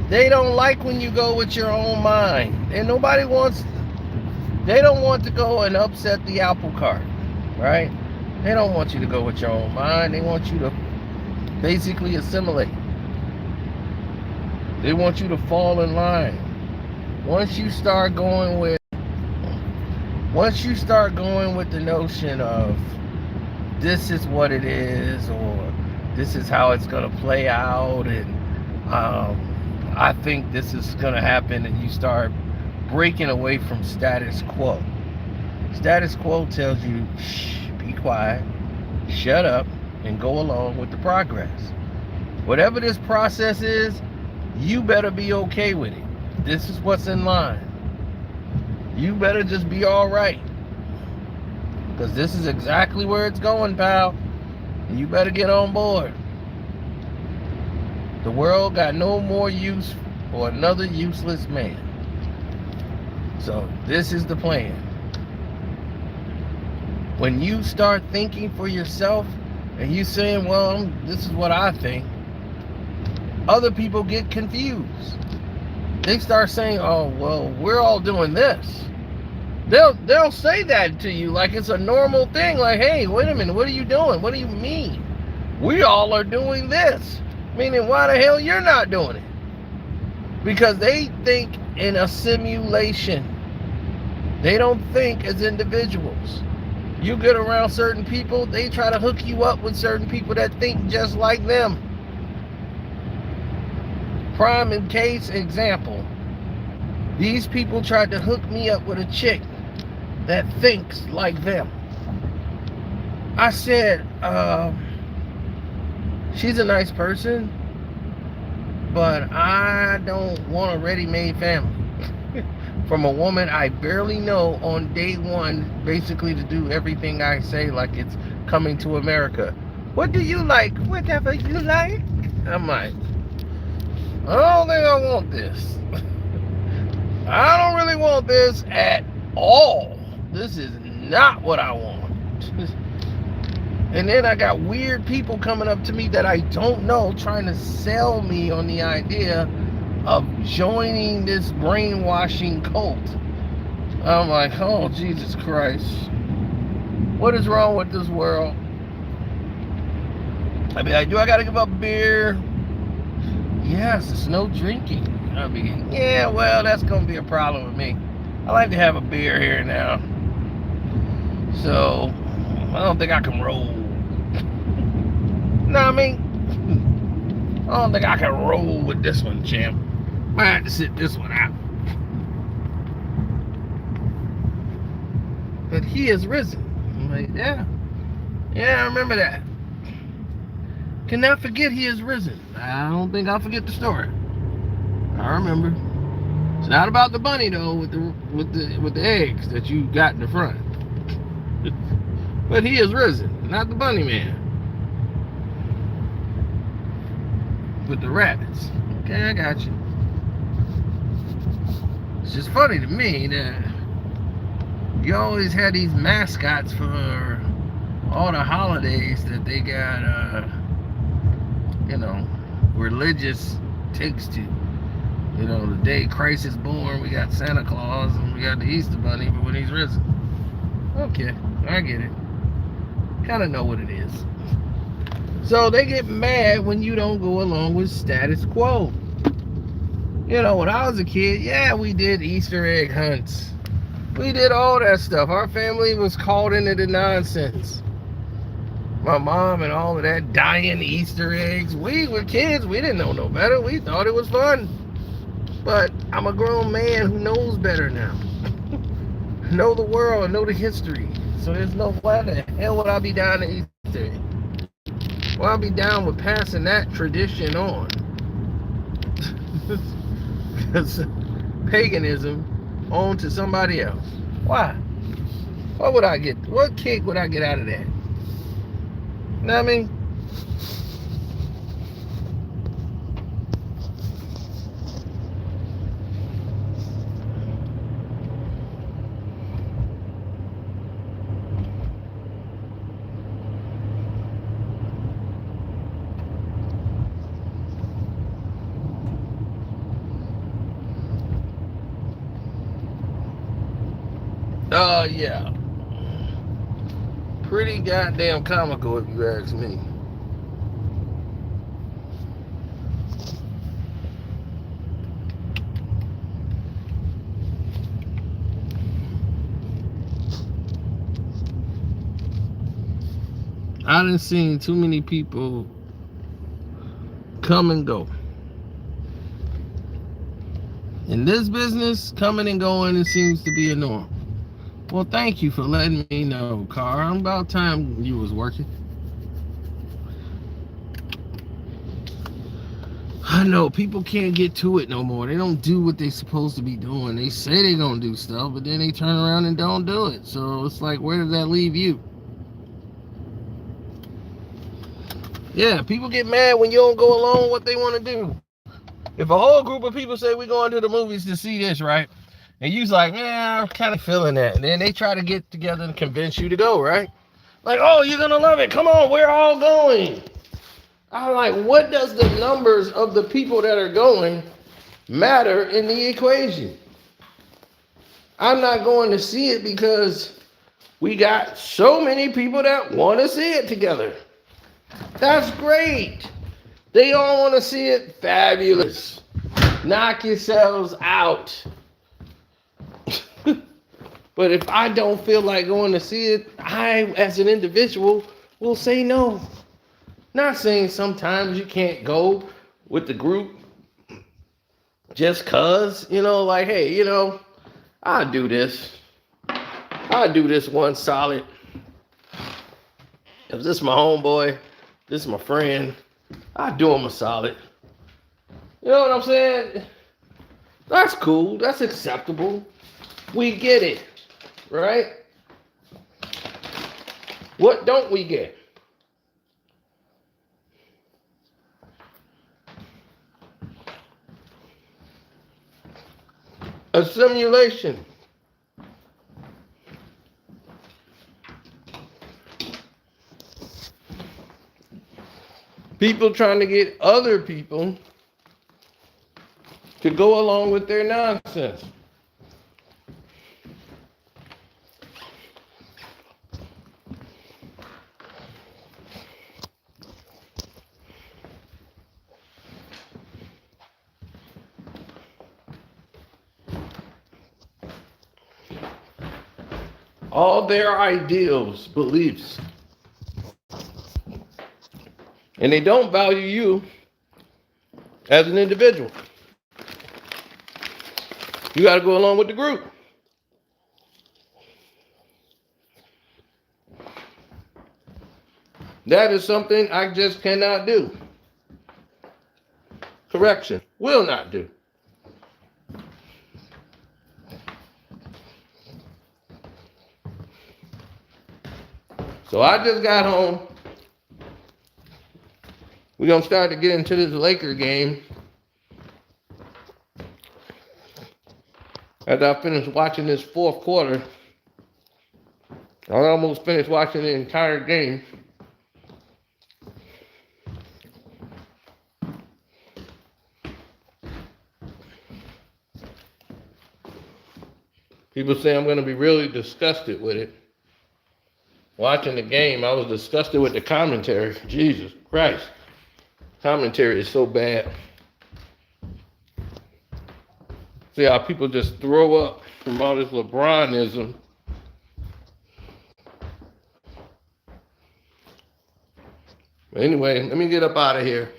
They don't like when you go with your own mind. And they don't want to go and upset the apple cart, right? They don't want you to go with your own mind. They want you to basically assimilate. They want you to fall in line. Once you start going with once you start going with the notion of this is what it is, or this is how it's going to play out, and I think this is going to happen, and you start breaking away from status quo. Status quo tells you, shh, be quiet, shut up, and go along with the progress. Whatever this process is, you better be okay with it. This is what's in line. You better just be all right, because this is exactly where it's going, pal. And you better get on board. The world got no more use for another useless man. So this is the plan. When you start thinking for yourself and you saying, well, this is what I think, other people get confused. They start saying, oh, well, we're all doing this. They'll say that to you like it's a normal thing. Like, hey, wait a minute, what are you doing? What do you mean? We all are doing this. Meaning, why the hell you're not doing it? Because they think in a simulation. They don't think as individuals. You get around certain people, they try to hook you up with certain people that think just like them. Prime and case example. These people tried to hook me up with a chick that thinks like them. I said, she's a nice person, but I don't want a ready-made family. From a woman I barely know on day one, basically to do everything I say like it's coming to America. What do you like? Whatever you like. I'm like, I don't think I want this. I don't really want this at all. This is not what I want. And then I got weird people coming up to me that I don't know, trying to sell me on the idea of joining this brainwashing cult. I'm like, oh, Jesus Christ. What is wrong with this world? I'd be like, do I gotta give up beer? Yes, it's no drinking. I'd be, yeah, well, that's gonna be a problem with me. I like to have a beer here and now. So, I don't think I can roll. Know what I mean? I don't think I can roll with this one, champ. Might have to sit this one out. But he is risen. I'm like, yeah. Yeah, I remember that. Cannot forget he is risen. I don't think I'll forget the story. I remember. It's not about the bunny though, with the eggs that you got in the front. But he is risen, not the bunny man. With the rabbits. Okay, I got you. It's just funny to me that you always had these mascots for all the holidays that they got, religious takes to. The day Christ is born, we got Santa Claus and we got the Easter Bunny, but when he's risen. Okay, I get it. Kind of know what it is. So they get mad when you don't go along with status quo. When I was a kid, yeah, we did Easter egg hunts. We did all that stuff. Our family was caught into the nonsense. My mom and all of that dying Easter eggs. We were kids. We didn't know no better. We thought it was fun. But I'm a grown man who knows better now. Know the world, know the history. So there's no why the hell would I be down to Easter egg? Well, I'll be down with passing that tradition on. Because paganism on to somebody else. Why? What kick would I get out of that? You know what I mean? Yeah. Pretty goddamn comical if you ask me. I done seen too many people come and go. In this business, coming and going, it seems to be a norm. Well, thank you for letting me know, Carl. About time you was working. I know people can't get to it no more. They don't do what they supposed to be doing. They say they gonna do stuff, but then they turn around and don't do it. So it's like, where does that leave you? Yeah, people get mad when you don't go along with what they want to do. If a whole group of people say we're going to the movies to see this, right? And you's like, man, I'm kind of feeling that. And then they try to get together and convince you to go, right? Like, oh, you're going to love it. Come on, we're all going. I'm like, what does the numbers of the people that are going matter in the equation? I'm not going to see it because we got so many people that want to see it together. That's great. They all want to see it. Fabulous. Knock yourselves out. But if I don't feel like going to see it, I, as an individual, will say no. Not saying sometimes you can't go with the group just cause, like, hey, I'll do this. I'll do this one solid. If this is my homeboy, this is my friend, I'll do him a solid. You know what I'm saying? That's cool. That's acceptable. We get it. Right? What don't we get? A simulation. People trying to get other people to go along with their nonsense. All their ideals, beliefs. And they don't value you as an individual. You got to go along with the group. That is something I just cannot do. Correction, will not do. So I just got home. We're going to start to get into this Laker game. As I finish watching this fourth quarter, I almost finished watching the entire game. People say I'm going to be really disgusted with it. Watching the game, I was disgusted with the commentary. Jesus Christ. Commentary is so bad. See how people just throw up from all this LeBronism. Anyway, let me get up out of here.